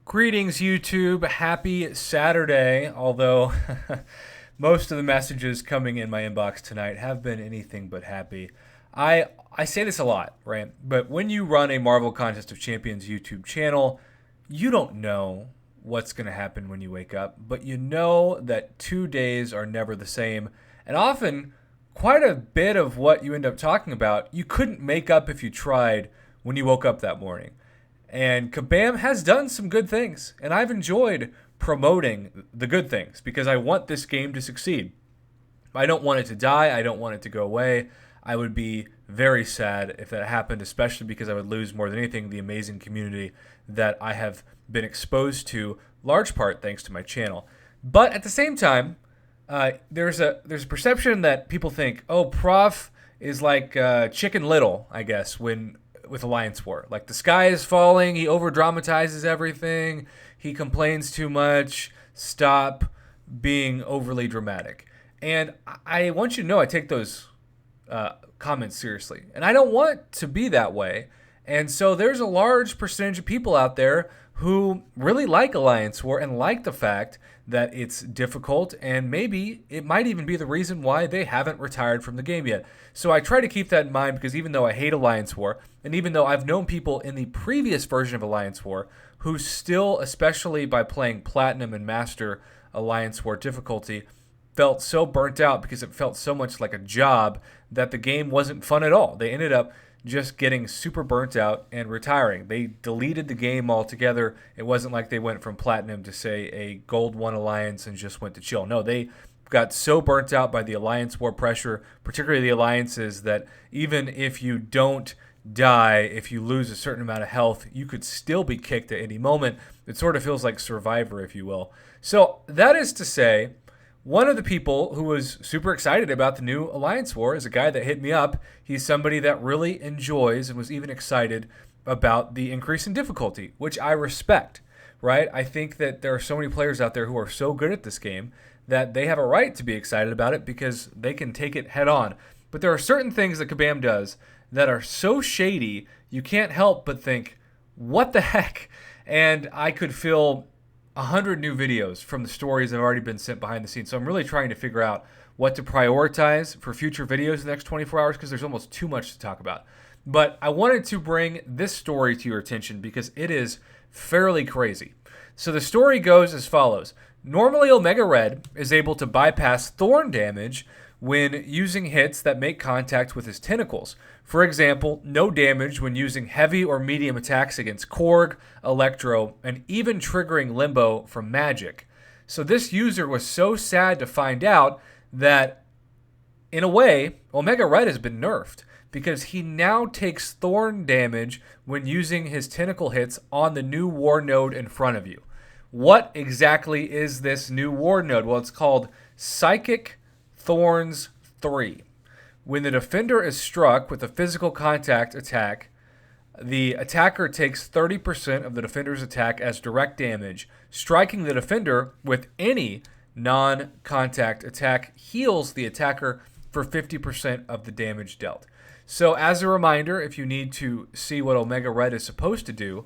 Greetings, YouTube. Happy Saturday. Although most of the messages coming in my inbox tonight have been anything but happy. I say this a lot, right? But when you run a Marvel Contest of Champions YouTube channel, you don't know what's going to happen when you wake up, but you know that 2 days are never the same. And often, quite a bit of what you end up talking about, you couldn't make up if you tried when you woke up that morning. And Kabam has done some good things, and I've enjoyed promoting the good things because I want this game to succeed. I don't want it to die. I don't want it to go away. I would be very sad if that happened, especially because I would lose more than anything the amazing community that I have been exposed to, large part thanks to my channel. But at the same time, there's a perception that people think, oh, Prof is like Chicken Little, I guess, with Alliance War. Like, the sky is falling, he over-dramatizes everything, he complains too much, stop being overly dramatic. And I want you to know I take those comments seriously. And I don't want to be that way. And so there's a large percentage of people out there who really like Alliance War and like the fact that it's difficult, and maybe it might even be the reason why they haven't retired from the game yet. So I try to keep that in mind because even though I hate Alliance War, and even though I've known people in the previous version of Alliance War who still, especially by playing Platinum and Master Alliance War difficulty, felt so burnt out because it felt so much like a job that the game wasn't fun at all. They ended up just getting super burnt out and retiring. They deleted the game altogether. It wasn't like they went from Platinum to, say, a Gold 1 Alliance and just went to chill. No, they got so burnt out by the Alliance War pressure, particularly the alliances, that even if you don't die, if you lose a certain amount of health, you could still be kicked at any moment. It sort of feels like Survivor, if you will. So that is to say, one of the people who was super excited about the new Alliance War is a guy that hit me up. He's somebody that really enjoys and was even excited about the increase in difficulty, which I respect, right? I think that there are so many players out there who are so good at this game that they have a right to be excited about it because they can take it head on. But there are certain things that Kabam does that are so shady, you can't help but think, what the heck? And I could feel 100 new videos from the stories that have already been sent behind the scenes. So I'm really trying to figure out what to prioritize for future videos in the next 24 hours because there's almost too much to talk about. But I wanted to bring this story to your attention because it is fairly crazy. So the story goes as follows. Normally, Omega Red is able to bypass thorn damage when using hits that make contact with his tentacles. For example, no damage when using heavy or medium attacks against Korg, Electro, and even triggering Limbo from Magic. So this user was so sad to find out that, in a way, Omega Red has been nerfed because he now takes thorn damage when using his tentacle hits on the new war node in front of you. What exactly is this new war node? Well, it's called Psychic Thorns 3. When the defender is struck with a physical contact attack, the attacker takes 30% of the defender's attack as direct damage. Striking the defender with any non-contact attack heals the attacker for 50% of the damage dealt. So as a reminder, if you need to see what Omega Red is supposed to do,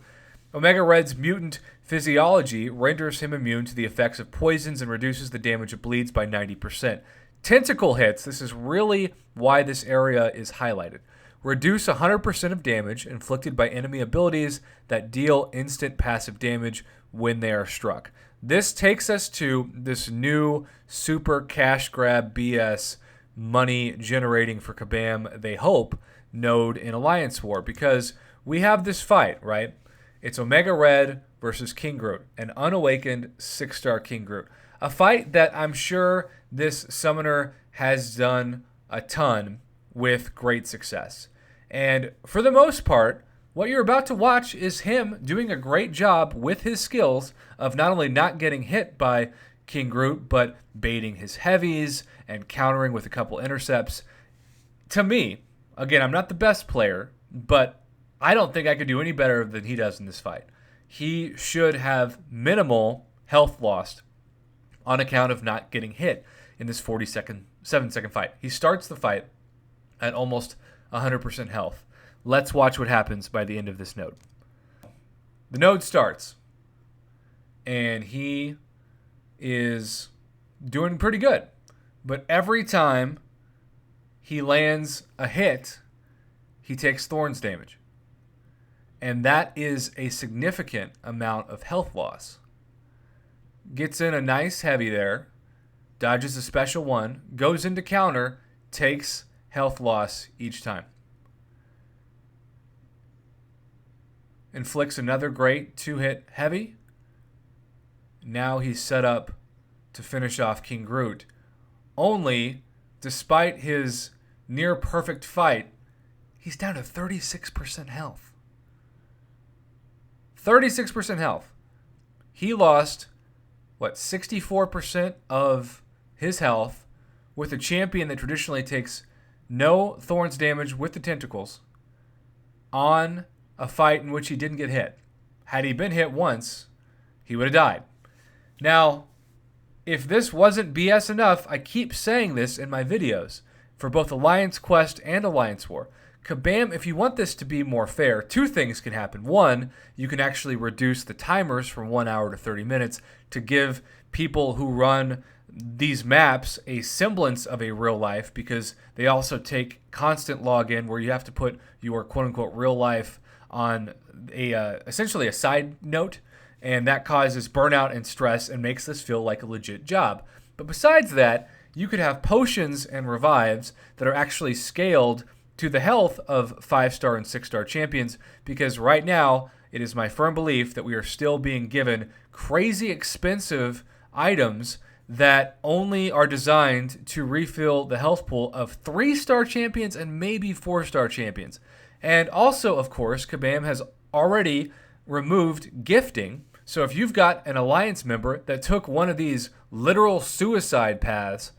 Omega Red's mutant physiology renders him immune to the effects of poisons and reduces the damage of bleeds by 90%. Tentacle hits, this is really why this area is highlighted, reduce 100% of damage inflicted by enemy abilities that deal instant passive damage when they are struck. This takes us to this new super cash grab BS money generating for Kabam, they hope, node in Alliance War, because we have this fight, right? It's Omega Red versus King Groot, an unawakened 6-star King Groot. A fight that I'm sure this summoner has done a ton with great success. And for the most part, what you're about to watch is him doing a great job with his skills of not only not getting hit by King Groot, but baiting his heavies and countering with a couple intercepts. To me, again, I'm not the best player, but I don't think I could do any better than he does in this fight. He should have minimal health lost on account of not getting hit in this 7-second fight. He starts the fight at almost 100% health. Let's watch what happens by the end of this node. The node starts. and he is doing pretty good. But every time he lands a hit, he takes Thorns damage. And that is a significant amount of health loss. Gets in a nice heavy there, dodges a special one, goes into counter, takes health loss each time. Inflicts another great 2-hit heavy. Now he's set up to finish off King Groot. Only, despite his near perfect fight, he's down to 36% health. 36% health. He lost, 64% of his health with a champion that traditionally takes no Thorns damage with the tentacles on a fight in which he didn't get hit. Had he been hit once, he would have died. Now, if this wasn't BS enough, I keep saying this in my videos for both Alliance Quest and Alliance War. Kabam, if you want this to be more fair, two things can happen. One, you can actually reduce the timers from 1 hour to 30 minutes to give people who run these maps a semblance of a real life, because they also take constant login where you have to put your quote-unquote real life on essentially a side note, and that causes burnout and stress and makes this feel like a legit job. But besides that, you could have potions and revives that are actually scaled to the health of 5-star and 6-star champions, because right now it is my firm belief that we are still being given crazy expensive items that only are designed to refill the health pool of 3-star champions and maybe 4-star champions. And also, of course, Kabam has already removed gifting. So if you've got an Alliance member that took one of these literal suicide paths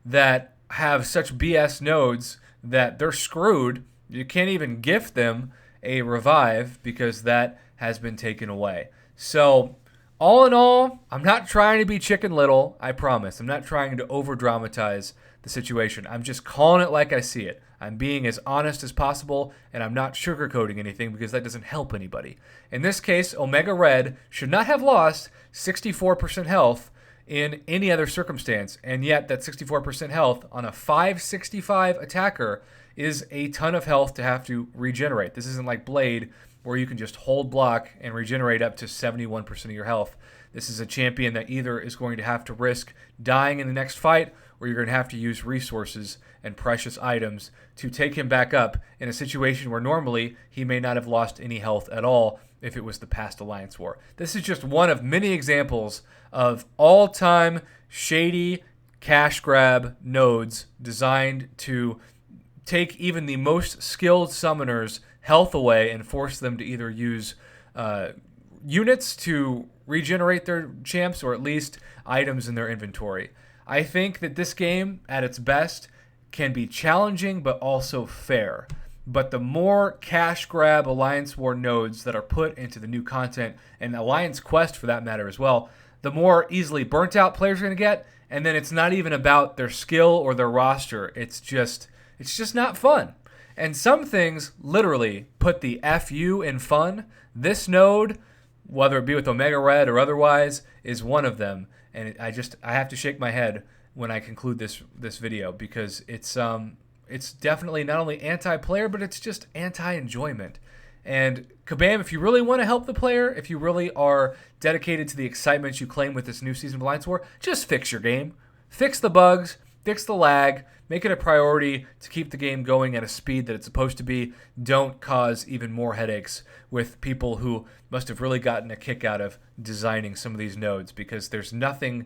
that have such BS nodes that they're screwed, you can't even gift them a revive because that has been taken away. So all in all, I'm not trying to be Chicken Little, I promise. I'm not trying to over-dramatize the situation. I'm just calling it like I see it. I'm being as honest as possible, and I'm not sugarcoating anything because that doesn't help anybody. In this case, Omega Red should not have lost 64% health in any other circumstance, and yet that 64% health on a 565 attacker is a ton of health to have to regenerate. This isn't like Blade, where you can just hold block and regenerate up to 71% of your health. This is a champion that either is going to have to risk dying in the next fight, or you're going to have to use resources and precious items to take him back up in a situation where normally he may not have lost any health at all if it was the past Alliance War. This is just one of many examples of all-time shady cash grab nodes designed to take even the most skilled summoners' health away and force them to either use units to regenerate their champs or at least items in their inventory. I think that this game, at its best, can be challenging but also fair. But the more cash grab Alliance War nodes that are put into the new content, and Alliance Quest for that matter as well, the more easily burnt out players are going to get. And then it's not even about their skill or their roster. It's just not fun. And some things literally put the FU in fun. This node, whether it be with Omega Red or otherwise, is one of them. And I have to shake my head when I conclude this video, because it's definitely not only anti-player, but it's just anti-enjoyment. And Kabam, if you really want to help the player, if you really are dedicated to the excitement you claim with this new season of Alliance War, just fix your game. Fix the bugs, fix the lag, make it a priority to keep the game going at a speed that it's supposed to be. Don't cause even more headaches with people who must have really gotten a kick out of designing some of these nodes, because there's nothing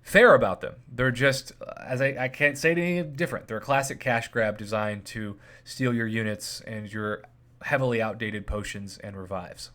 fair about them. They're just, I can't say it any different. They're a classic cash grab designed to steal your units and your heavily outdated potions and revives.